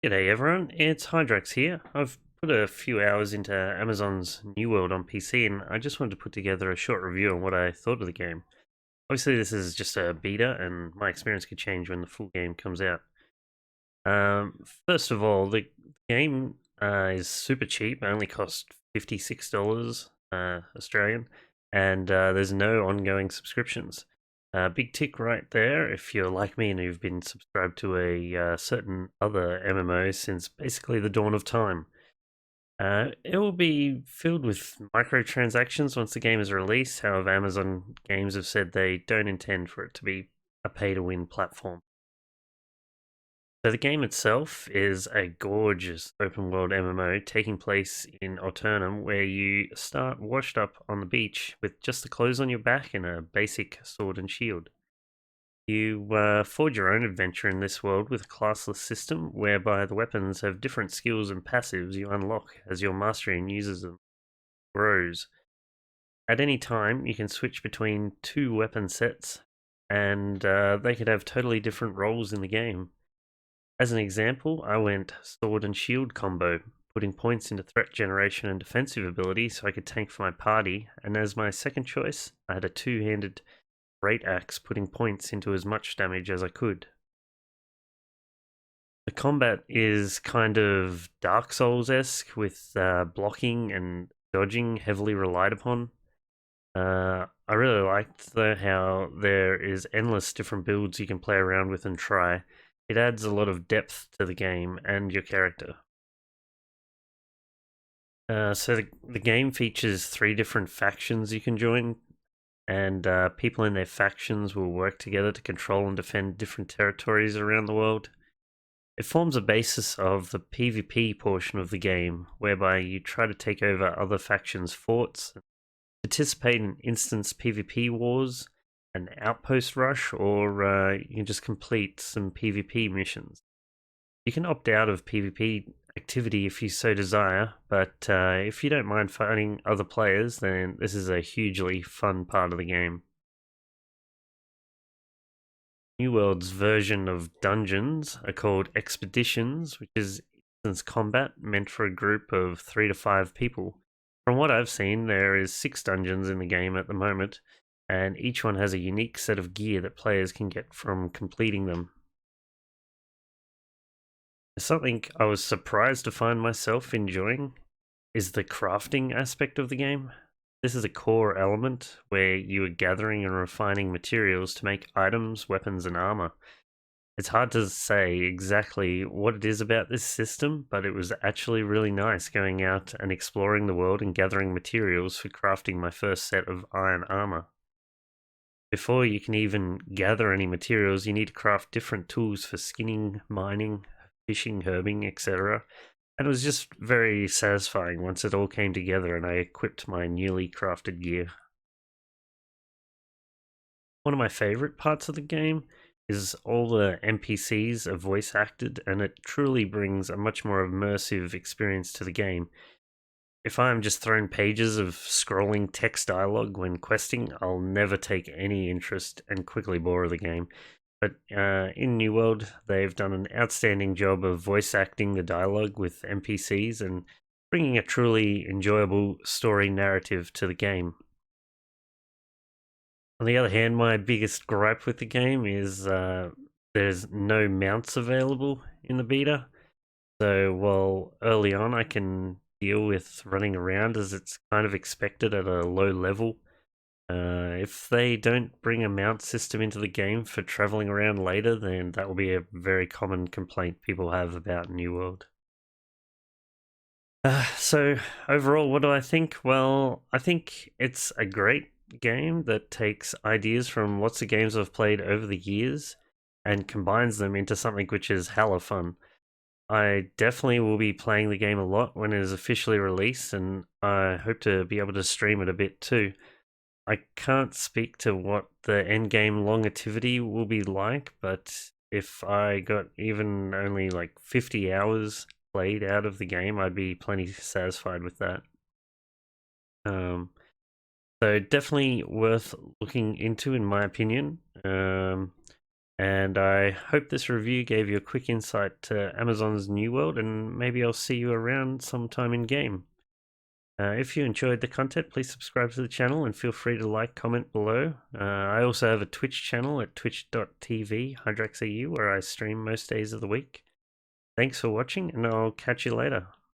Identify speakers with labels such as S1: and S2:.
S1: G'day everyone, it's Hydrax here. I've put a few hours into Amazon's New World on PC and I just wanted to put together a short review on what I thought of the game. Obviously this is just a beta and my experience could change when the full game comes out. First of all, the game is super cheap. It only costs $56 Australian, and there's no ongoing subscriptions. Big tick right there if you're like me and you've been subscribed to a certain other MMO since basically the dawn of time. It will be filled with microtransactions once the game is released. However, Amazon Games have said they don't intend for it to be a pay-to-win platform. So the game itself is a gorgeous open world MMO taking place in Alternum, where you start washed up on the beach with just the clothes on your back and a basic sword and shield. You forge your own adventure in this world with a classless system whereby the weapons have different skills and passives you unlock as your mastery and uses them grows. At any time, you can switch between two weapon sets, and they could have totally different roles in the game. As an example, I went sword and shield combo, putting points into threat generation and defensive ability so I could tank for my party, and as my second choice, I had a two-handed great axe, putting points into as much damage as I could. The combat is kind of Dark Souls-esque, with blocking and dodging heavily relied upon. I really liked how there is endless different builds you can play around with and try. It adds a lot of depth to the game and your character. So the game features 3 different factions you can join, and people in their factions will work together to control and defend different territories around the world. It forms a basis of the PvP portion of the game, whereby you try to take over other factions' forts, participate in instance PvP wars, an outpost rush, or you can just complete some PvP missions. You can opt out of PvP activity if you so desire, but if you don't mind fighting other players, then this is a hugely fun part of the game. New World's version of dungeons are called expeditions, which is instance combat meant for a group of 3 to 5 people. From what I've seen, there is 6 dungeons in the game at the moment, and each one has a unique set of gear that players can get from completing them. Something I was surprised to find myself enjoying is the crafting aspect of the game. This is a core element where you are gathering and refining materials to make items, weapons, and armor. It's hard to say exactly what it is about this system, but it was actually really nice going out and exploring the world and gathering materials for crafting my first set of iron armor. Before you can even gather any materials, you need to craft different tools for skinning, mining, fishing, herbing, etc. And it was just very satisfying once it all came together and I equipped my newly crafted gear. One of my favorite parts of the game is all the NPCs are voice acted, and it truly brings a much more immersive experience to the game. If I'm just thrown pages of scrolling text dialogue when questing, I'll never take any interest and quickly bore the game. But in New World, they've done an outstanding job of voice acting the dialogue with NPCs and bringing a truly enjoyable story narrative to the game. On the other hand, my biggest gripe with the game is there's no mounts available in the beta. So while early on I can deal with running around as it's kind of expected at a low level, if they don't bring a mount system into the game for traveling around later, then that will be a very common complaint people have about New World. So overall, what do I think? Well, I think it's a great game that takes ideas from lots of games I've played over the years and combines them into something which is hella fun. I definitely will be playing the game a lot when it is officially released, and I hope to be able to stream it a bit too. I can't speak to what the end game longevity will be like, but if I got even only like 50 hours played out of the game, I'd be plenty satisfied with that. Um, so definitely worth looking into, in my opinion. And I hope this review gave you a quick insight to Amazon's New World, and maybe I'll see you around sometime in game. If you enjoyed the content, please subscribe to the channel and feel free to like, comment below. I also have a Twitch channel at twitch.tv/HydraxEU where I stream most days of the week. Thanks for watching, and I'll catch you later.